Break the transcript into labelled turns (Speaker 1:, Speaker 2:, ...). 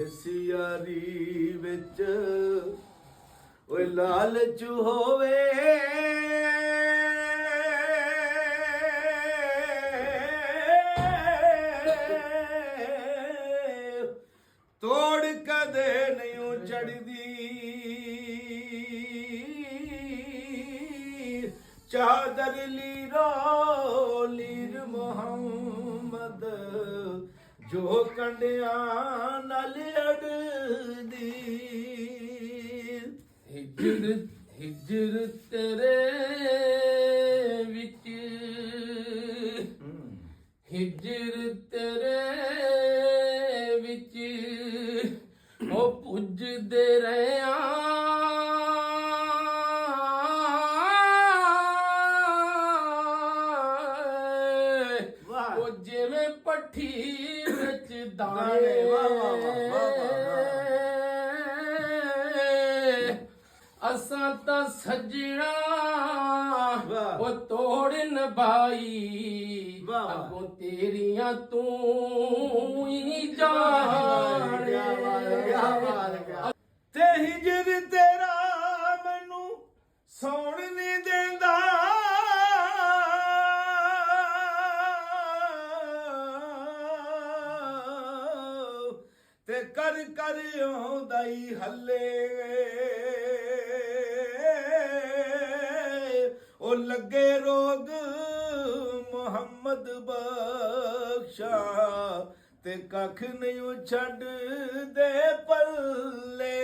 Speaker 1: ਸਿਆਰੀ ਵਿੱਚ ਓਏ ਲਾਲਚ ਹੋਵੇ ਤੋੜ ਕਦੇ ਨਹੀਂ ਚੜਦੀ ਚਾਦਰ ਲੀਰੋ ਲੀਰ ਮੁਹੰਮਦ ਜੋ ਕੰਡਿਆਂ ਨਾਲ ਅੜਦੀ ਹਿਜਰ ਤੇਰੇ ਵਿੱਚ ਹਿਜਰ ਤੇਰੇ ਵਿੱਚ ਉਹ ਪੁੱਜਦੇ ਰਹਿਆ ਉਹ ਜਿਵੇਂ ਪੱਠੀ ਵਿੱਚ ਦਾਣੇ ਅਸਾਂ ਤਾਂ ਸੱਜਣਾ ਉਹ ਤੋੜ ਨਭਾਈ ਅੱਗੋਂ ਤੇਰੀਆਂ ਤੂੰ ਹੀ ਜਾਣੇ ਤੇ ਹਿਜਰ ਤੇਰਾ ਮੈਨੂੰ ਸੌਣ ਨਹੀਂ ਦਿੰਦਾ ਤੇ ਕਰ ਕਰ ਆਉਂਦਾ ਈ ਹੱਲੇ ਉਹ ਲੱਗੇ ਰੋਗ ਮੁਹੰਮਦ ਬਖਸ਼ਾ ਤੇ ਕੱਖ ਨਹੀਂ ਛੱਡ ਦੇ ਪੱਲੇ।